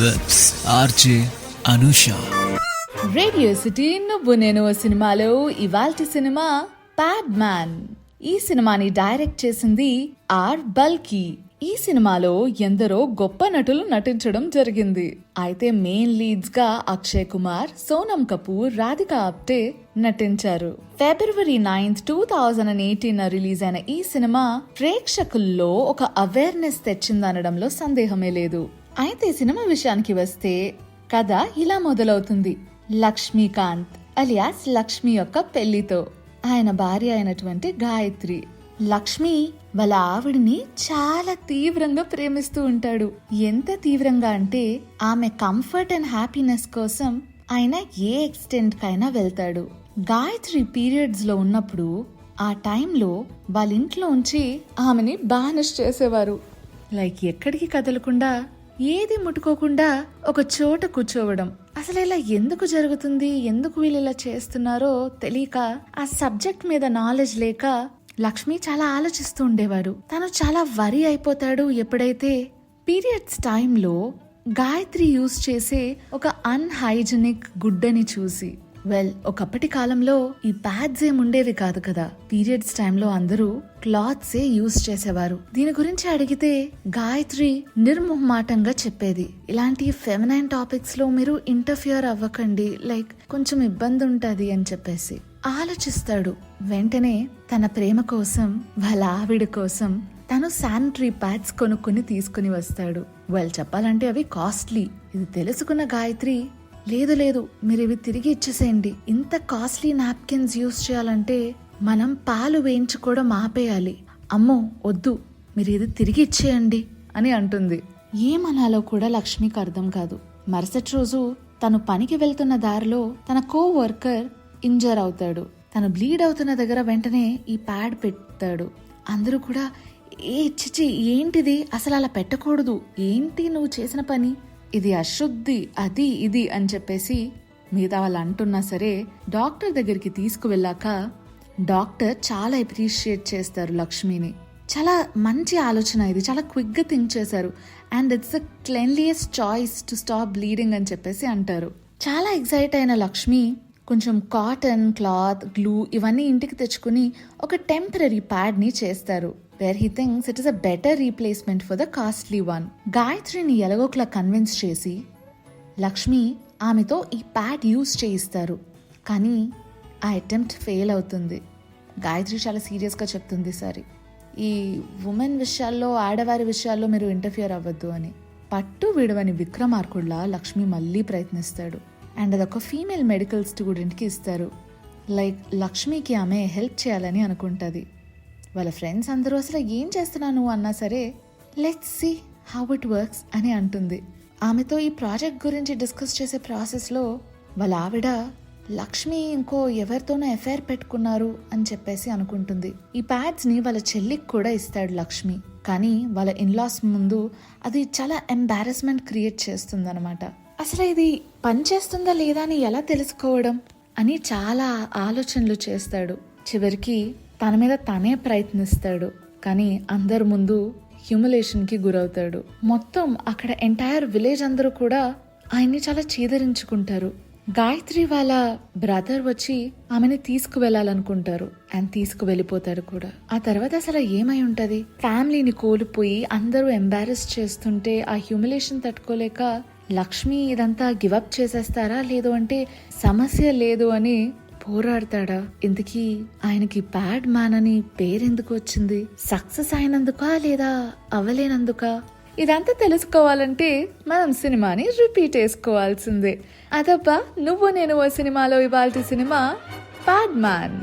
With RJ Anusha. Radio city నువ్వు నేను సినిమాలో ఇవాల్టి సినిమా ప్యాడ్ మ్యాన్. ఈ సినిమాని డైరెక్ట్ చేసింది ఆర్ బల్కి. ఈ సినిమాలో ఎందరో గొప్ప నటులు నటించడం జరిగింది. అయితే మెయిన్ లీడ్స్ గా అక్షయ్ కుమార్, సోనమ్ కపూర్, రాధికా ఆప్టే నటించారు. ఫిబ్రవరి 9, 2018 రిలీజ్ అయిన ఈ సినిమా ప్రేక్షకుల్లో ఒక అవేర్నెస్ తెచ్చిందనడంలో సందేహమే లేదు. అయితే సినిమా విషయానికి వస్తే కథ ఇలా మొదలవుతుంది. లక్ష్మీకాంత్ అలియాస్ లక్ష్మి యొక్క పెళ్లితో. ఆయన భార్య అయినటువంటి గాయత్రి. లక్ష్మి వాళ్ళ ఆవిడిని చాలా తీవ్రంగా ప్రేమిస్తూ ఉంటాడు. ఎంత తీవ్రంగా అంటే ఆమె కంఫర్ట్ అండ్ హ్యాపీనెస్ కోసం ఆయన ఏ ఎక్స్టెంట్ కైనా వెళ్తాడు. గాయత్రి పీరియడ్స్ లో ఉన్నప్పుడు ఆ టైంలో వాళ్ళ ఇంట్లో ఉంచి ఆమెని బానిష్ చేసేవారు. లైక్ ఎక్కడికి కదలకుండా, ఏది ముట్టుకోకుండా ఒక చోట కూర్చోవడం. అసలు ఇలా ఎందుకు జరుగుతుంది, ఎందుకు వీళ్ళు ఇలా చేస్తున్నారో తెలియక, ఆ సబ్జెక్ట్ మీద నాలెడ్జ్ లేక లక్ష్మి చాలా ఆలోచిస్తూ ఉండేవారు. తను చాలా వరీ అయిపోతాడు ఎప్పుడైతే పీరియడ్స్ టైంలో గాయత్రి యూజ్ చేసే ఒక అన్హైజెనిక్ గుడ్డని చూసి. ఒకప్పటి కాలంలో ఈ ప్యాడ్స్ ఏముండేవి కాదు కదా. పీరియడ్స్ టైంలో అందరూ క్లాత్సే యూజ్ చేసేవారు. దీని గురించి అడిగితే గాయత్రి నిర్మోహమాటంగా చెప్పేది, ఇలాంటి ఫెమినైన్ టాపిక్స్ లో మీరు ఇంటర్ఫియర్ అవ్వకండి, లైక్ కొంచెం ఇబ్బంది ఉంటది అని చెప్పేసి. ఆలోచిస్తాడు. వెంటనే తన ప్రేమ కోసం, వాళ్ళ ఆవిడ కోసం తను శానిటరీ ప్యాడ్స్ కొనుక్కొని తీసుకుని వస్తాడు. చెప్పాలంటే అవి కాస్ట్లీ. ఇది తెలుసుకున్న గాయత్రి, లేదు మీరు ఇవి తిరిగి ఇచ్చేసేయండి, ఇంత కాస్ట్లీ నాప్కిన్స్ యూజ్ చేయాలంటే మనం పాలు వేయించుకోవడం ఆపేయాలి, అమ్మో వద్దు, మీరు ఇది తిరిగి ఇచ్చేయండి అని అంటుంది. ఏమనాలో కూడా లక్ష్మికి అర్థం కాదు. మరుసటి రోజు తను పనికి వెళ్తున్న దారిలో తన కో వర్కర్ ఇంజర్ అవుతాడు. తను బ్లీడ్ అవుతున్న దగ్గర వెంటనే ఈ ప్యాడ్ పెడతాడు. అందరూ కూడా చిచి ఏంటిది, అసలు అలా పెట్టకూడదు, ఏంటి నువ్వు చేసిన పని, ఇది అశుద్ధి, అది ఇది అని చెప్పేసి మిగతా వాళ్ళు అంటున్నా సరే డాక్టర్ దగ్గరికి తీసుకువెళ్ళాక డాక్టర్ చాలా అప్రిషియేట్ చేస్తారు లక్ష్మిని. చాలా మంచి ఆలోచన ఇది, చాలా క్విక్ గా థింక్ చేశారు, and it's the cleanliest choice to stop bleeding అని చెప్పేసి అంటారు. చాలా ఎక్సైట్ అయిన లక్ష్మి కొంచెం కాటన్, క్లాత్, గ్లూ ఇవన్నీ ఇంటికి తెచ్చుకుని ఒక టెంపరీ ప్యాడ్ ని చేస్తారు. where he thinks it is a better replacement for the costly one. గాయత్రిని ఎలాగోకలా కన్విన్స్ చేసి లక్ష్మి ఆమెతో ఈ ప్యాడ్ యూజ్ చేయిస్తారు. కానీ ఆ అటెంప్ట్ ఫెయిల్ అవుతుంది. గాయత్రి చాలా సీరియస్గా చెప్తుంది, సరే ఈ ఉమెన్ విషయాల్లో, ఆడవారి విషయాల్లో మీరు ఇంటర్ఫియర్ అవ్వద్దు అని. పట్టు విడవని విక్రమార్కుడిలా లక్ష్మి మళ్ళీ ప్రయత్నిస్తాడు. అండ్ అదొక ఫీమేల్ మెడికల్ స్టూడెంట్కి ఇస్తారు. లైక్ లక్ష్మికి ఆమె హెల్ప్ చేయాలని అనుకుంటుంది. వాళ్ళ ఫ్రెండ్స్ అందరూ అసలు ఏం చేస్తున్నాను అన్నా సరే let's see how it works అని అంటుంది. ఆమెతో ఈ ప్రాజెక్ట్ గురించి డిస్కస్ చేసే ప్రాసెస్లో వాళ్ళ ఆవిడ లక్ష్మి ఇంకో ఎవరితోనో ఎఫైర్ పెట్టుకున్నారు అని చెప్పేసి అనుకుంటుంది. ఈ ప్యాడ్స్ని వాళ్ళ చెల్లికి కూడా ఇస్తాడు లక్ష్మి. కానీ వాళ్ళ ఇన్లాస్ ముందు అది చాలా ఎంబారస్మెంట్ క్రియేట్ చేస్తుంది అనమాట. అసలు ఇది పనిచేస్తుందా లేదా అని ఎలా తెలుసుకోవడం అని చాలా ఆలోచనలు చేస్తాడు. చివరికి తన మీద తనే ప్రయత్నిస్తాడు. కానీ అందరి ముందు హ్యూమిలేషన్ కి గురవుతాడు. మొత్తం అక్కడ ఎంటైర్ విలేజ్ అందరూ కూడా ఆయన్ని చాలా చీదరించుకుంటారు. గాయత్రి వాళ్ళ బ్రదర్ వచ్చి ఆమెని తీసుకువెళ్ళాలనుకుంటారు అండ్ తీసుకువెళ్ళిపోతాడు కూడా. ఆ తర్వాత అసలు ఏమై ఉంటది, ఫ్యామిలీని కోల్పోయి అందరూ ఎంబారెస్ చేస్తుంటే ఆ హ్యూమిలేషన్ తట్టుకోలేక లక్ష్మి ఇదంతా గివప్ చేసేస్తారా, లేదు అంటే సమస్య లేదు అని పోరాడతాడా? ఇంతకీ ఆయనకి ప్యాడ్ మ్యాన్ అని పేరెందుకు వచ్చింది? సక్సెస్ అయినందుకా లేదా అవ్వలేనందుకా? ఇదంతా తెలుసుకోవాలంటే మనం సినిమాని రిపీట్ చేసుకోవాల్సిందే. అదబ్బా నువ్వు నేను ఓ సినిమాలో ఇవాల్టి సినిమా ప్యాడ్ మ్యాన్.